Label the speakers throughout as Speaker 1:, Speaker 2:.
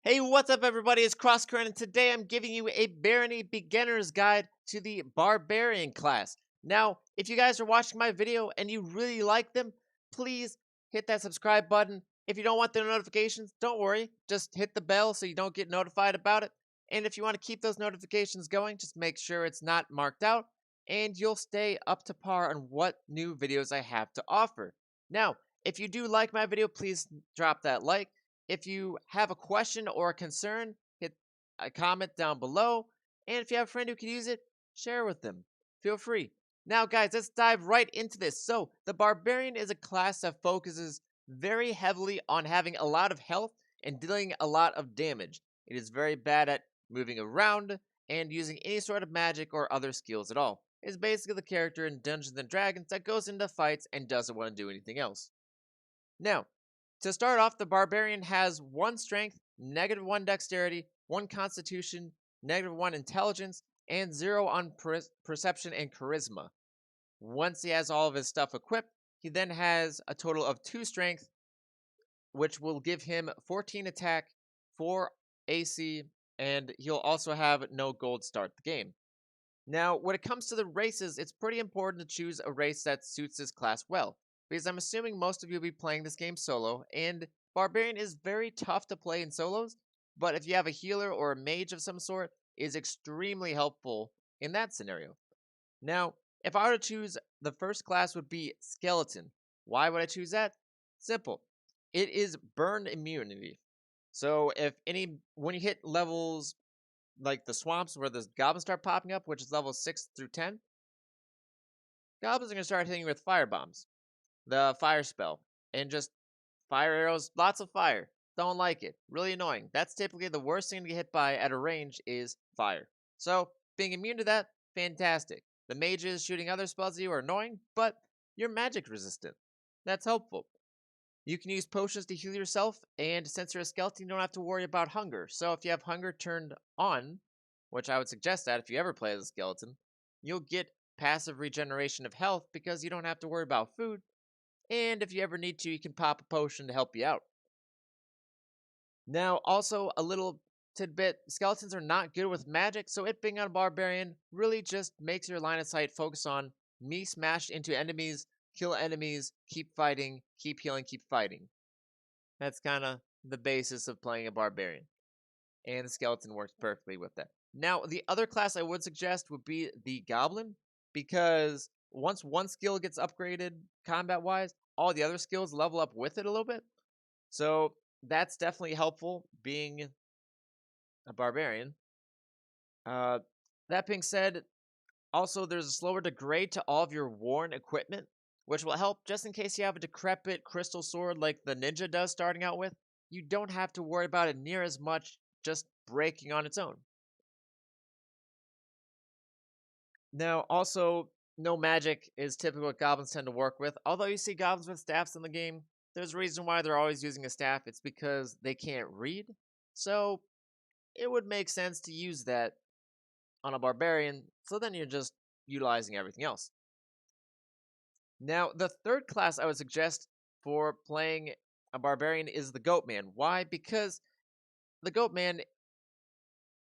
Speaker 1: Hey, what's up, everybody? It's Crosscurrent, and today I'm giving you a Barony beginner's guide to the Barbarian class. Now, if you guys are watching my video and you really like them, please hit that subscribe button. If you don't want the notifications, don't worry. Just hit the bell so you don't get notified about it. And if you want to keep those notifications going, just make sure it's not marked out, and you'll stay up to par on what new videos I have to offer. Now, if you do like my video, please drop that like. If you have a question or a concern, hit a comment down below. And if you have a friend who can use it, share with them. Feel free. Now, guys, let's dive right into this. So, the Barbarian is a class that focuses very heavily on having a lot of health and dealing a lot of damage. It is very bad at moving around and using any sort of magic or other skills at all. It's basically the character in Dungeons and Dragons that goes into fights and doesn't want to do anything else. Now, to start off, the Barbarian has 1 strength, -1 dexterity, 1 constitution, -1 intelligence, and 0 on perception and charisma. Once he has all of his stuff equipped, he then has a total of 2 strength, which will give him 14 attack, 4 AC, and he'll also have no gold start the game. Now, when it comes to the races, it's pretty important to choose a race that suits this class well, because I'm assuming most of you will be playing this game solo, and Barbarian is very tough to play in solos, but if you have a healer or a mage of some sort, it is extremely helpful in that scenario. Now, if I were to choose, the first class would be Skeleton. Why would I choose that? Simple. It is burn immunity. So when you hit levels like the swamps where the goblins start popping up, which is level 6 through 10, goblins are going to start hitting you with fire bombs, the fire spell, and just fire arrows, lots of fire. Don't like it. Really annoying. That's typically the worst thing to get hit by at a range is fire. So, being immune to that, fantastic. The mages shooting other spells at you are annoying, but you're magic resistant. That's helpful. You can use potions to heal yourself, and since you're a skeleton, you don't have to worry about hunger. So if you have hunger turned on, which I would suggest that if you ever play as a skeleton, you'll get passive regeneration of health because you don't have to worry about food. And if you ever need to, you can pop a potion to help you out. Now, also a little tidbit, skeletons are not good with magic, so it being on Barbarian really just makes your line of sight focus on me smashed into enemies, kill enemies, keep fighting, keep healing, keep fighting. That's kind of the basis of playing a Barbarian. And the Skeleton works perfectly with that. Now, the other class I would suggest would be the Goblin, because once one skill gets upgraded combat-wise, all the other skills level up with it a little bit. So that's definitely helpful, being a Barbarian. Uh, that being said, also there's a slower degrade to all of your worn equipment, which will help just in case you have a decrepit crystal sword like the ninja does starting out with. You don't have to worry about it near as much just breaking on its own. Now, also, no magic is typically what goblins tend to work with. Although you see goblins with staffs in the game, there's a reason why they're always using a staff. It's because they can't read. So, it would make sense to use that on a barbarian, so then you're just utilizing everything else. Now, the third class I would suggest for playing a barbarian is the Goatman. Why? Because the Goatman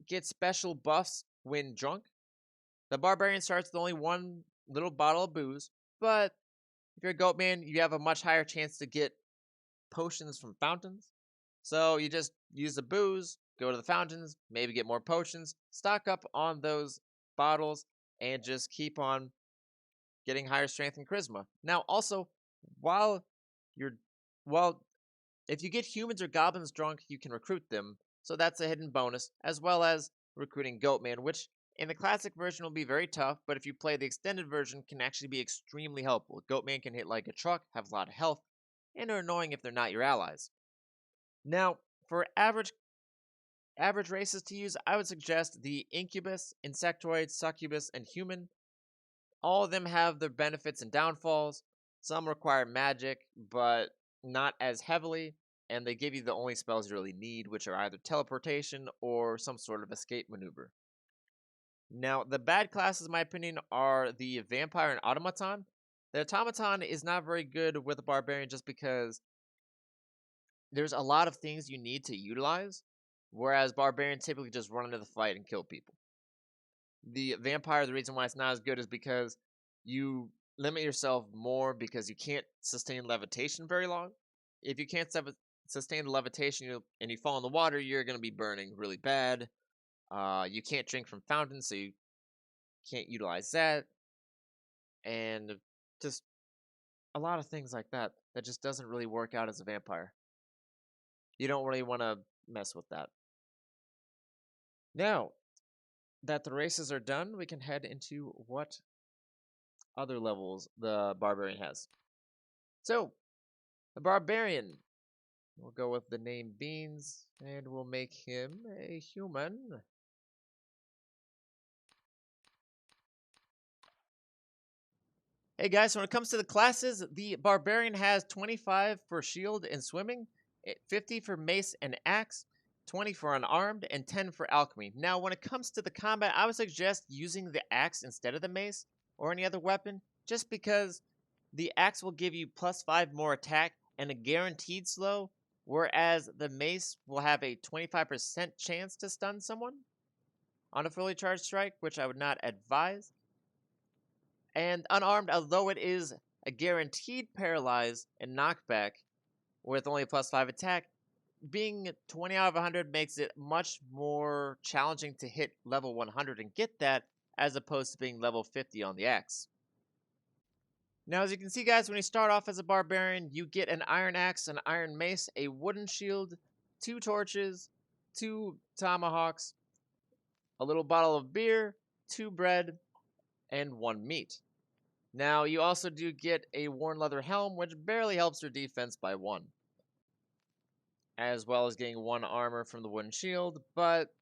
Speaker 1: gets special buffs when drunk. The barbarian starts with only 1 little bottle of booze, but if you're a Goatman, you have a much higher chance to get potions from fountains. So you just use the booze, go to the fountains, maybe get more potions, stock up on those bottles, and just keep on getting higher strength and charisma. Now, also, while you're well, if you get humans or goblins drunk, you can recruit them, so that's a hidden bonus, as well as recruiting Goatman, which in the classic version will be very tough, but if you play the extended version, can actually be extremely helpful. Goatman can hit like a truck, have a lot of health, and are annoying if they're not your allies. Now, for average races to use, I would suggest the Incubus, Insectoid, Succubus, and Human. All of them have their benefits and downfalls. Some require magic, but not as heavily, and they give you the only spells you really need, which are either teleportation or some sort of escape maneuver. Now, the bad classes, in my opinion, are the Vampire and Automaton. The Automaton is not very good with a Barbarian just because there's a lot of things you need to utilize. whereas Barbarian typically just run into the fight and kill people. The Vampire, the reason why it's not as good is because you limit yourself more because you can't sustain levitation very long. If you can't sustain the levitation and you fall in the water, you're going to be burning really bad. You can't drink from fountains, so you can't utilize that. And just a lot of things like that that just doesn't really work out as a vampire. You don't really want to mess with that. Now that the races are done, we can head into what other levels the Barbarian has. So, the Barbarian, we'll go with the name Beans, and we'll make him a human. Hey guys, so when it comes to the classes, the Barbarian has 25 for shield and swimming, 50 for mace and axe, 20 for unarmed, and 10 for alchemy. Now, when it comes to the combat, I would suggest using the axe instead of the mace or any other weapon, just because the axe will give you +5 more attack and a guaranteed slow, whereas the mace will have a 25% chance to stun someone on a fully charged strike, which I would not advise. And unarmed, although it is a guaranteed paralyze and knockback with only a +5 attack, being 20 out of 100 makes it much more challenging to hit level 100 and get that, as opposed to being level 50 on the axe. Now, as you can see, guys, when you start off as a Barbarian, you get an iron axe, an iron mace, a wooden shield, 2 torches, 2 tomahawks, a little bottle of beer, 2 bread, and 1 meat. Now, you also do get a worn leather helm, which barely helps your defense by 1. As well as getting 1 armor from the wooden shield, but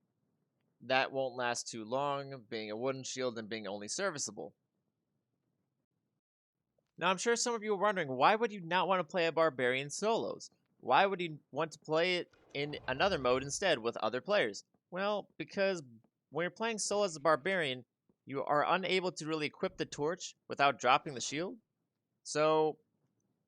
Speaker 1: that won't last too long, being a wooden shield and being only serviceable. Now, I'm sure some of you are wondering, why would you not want to play a Barbarian solos? Why would you want to play it in another mode instead with other players? Well, because when you're playing solo as a Barbarian, you are unable to really equip the torch without dropping the shield. So,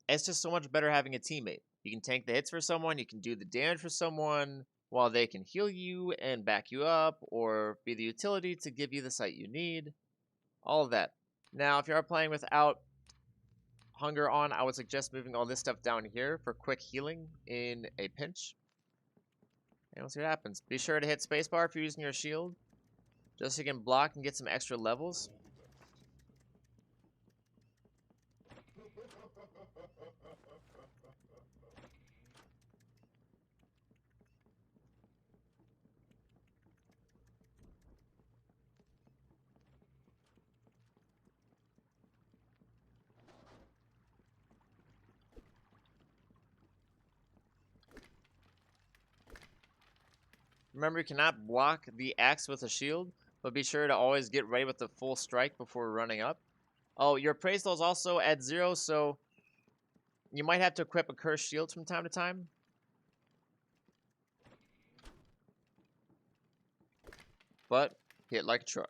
Speaker 1: it's just so much better having a teammate. You can tank the hits for someone, you can do the damage for someone, while they can heal you and back you up, or be the utility to give you the sight you need. All of that. Now, if you are playing without hunger on, I would suggest moving all this stuff down here for quick healing in a pinch. And we'll see what happens. Be sure to hit spacebar if you're using your shield, just so you can block and get some extra levels. Remember, you cannot block the axe with a shield, but be sure to always get ready with the full strike before running up. Oh, your appraisal is also at 0, so you might have to equip a cursed shield from time to time. But hit like a truck.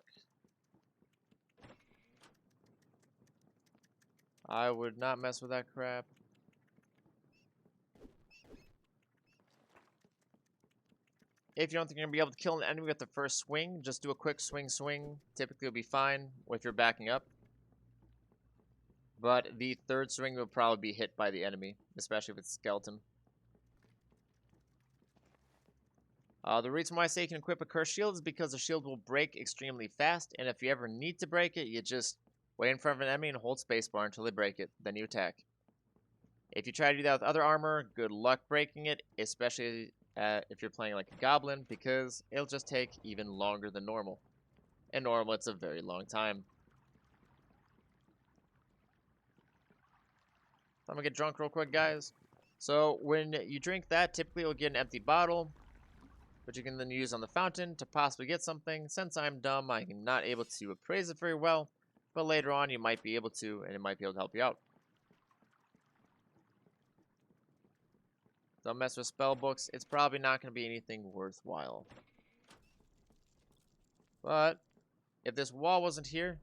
Speaker 1: I would not mess with that crap. If you don't think you're going to be able to kill an enemy with the first swing, just do a quick swing. Typically it'll be fine if you're backing up. But the third swing will probably be hit by the enemy, especially if it's skeleton. The reason why I say you can equip a cursed shield is because the shield will break extremely fast, and if you ever need to break it, you just wait in front of an enemy and hold spacebar until they break it, then you attack. If you try to do that with other armor, good luck breaking it, especially if you're playing like a goblin, because it'll just take even longer than normal. And normal, it's a very long time. I'm gonna get drunk real quick, guys. So when you drink that, typically you'll get an empty bottle, which you can then use on the fountain to possibly get something. Since I'm dumb, I'm not able to appraise it very well, but later on you might be able to, and it might be able to help you out. Don't mess with spell books. It's probably not going to be anything worthwhile. But if this wall wasn't here,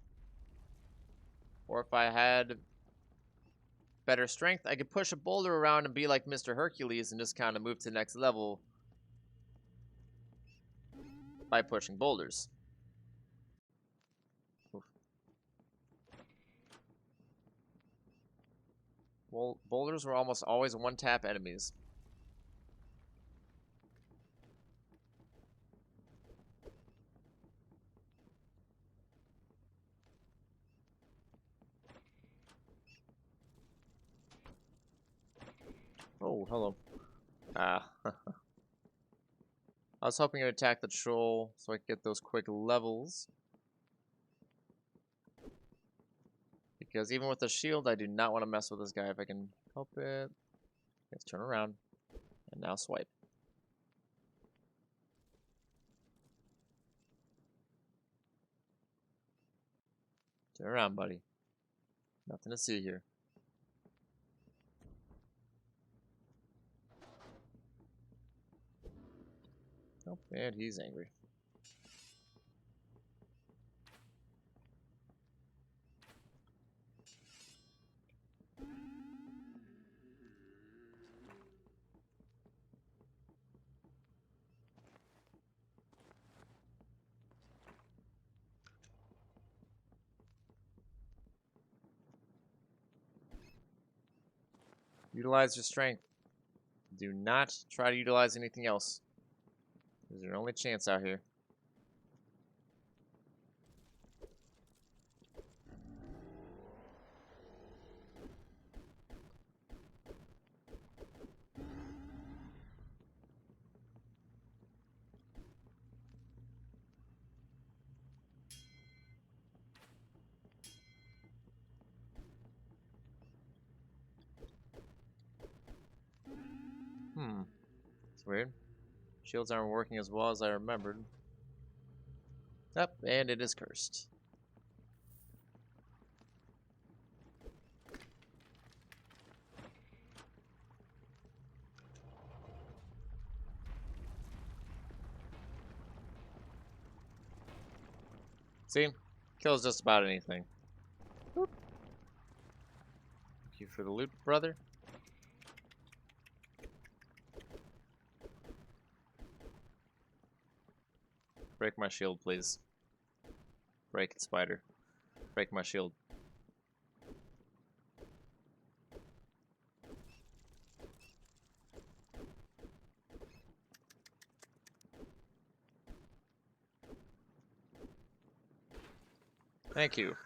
Speaker 1: or if I had better strength, I could push a boulder around and be like Mr. Hercules and just kind of move to the next level. by pushing boulders. Oof. Well, boulders were almost always one-tap enemies. Oh, hello. Ah. I was hoping to attack the troll so I could get those quick levels. Because even with the shield, I do not want to mess with this guy if I can help it. Let's turn around. And now swipe. Turn around, buddy. Nothing to see here. Oh, and he's angry. Utilize your strength. Do not try to utilize anything else. This is your only chance out here. It's weird. Shields aren't working as well as I remembered. Yep, and it is cursed. See? Kills just about anything. Boop. Thank you for the loot, brother. Break my shield, please. Break it, spider. Break my shield. Thank you.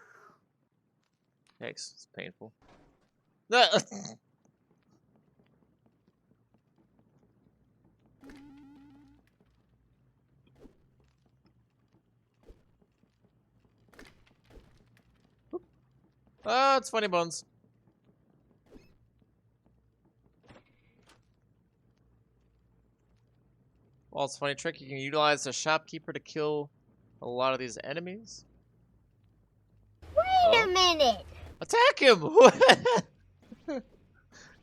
Speaker 1: Yikes, it's painful. Oh, it's funny bones. Well, it's a funny trick. You can utilize the shopkeeper to kill a lot of these enemies.
Speaker 2: Wait a minute!
Speaker 1: Attack him!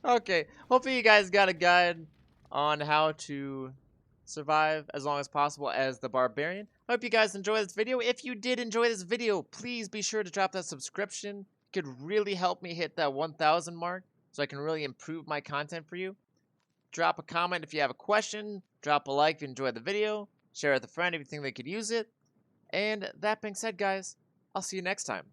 Speaker 1: Okay, hopefully you guys got a guide on how to survive as long as possible as the Barbarian. I hope you guys enjoyed this video. If you did enjoy this video, please be sure to drop that subscription. It could really help me hit that 1,000 mark so I can really improve my content for you. Drop a comment if you have a question. Drop a like if you enjoyed the video. Share it with a friend if you think they could use it. And that being said, guys, I'll see you next time.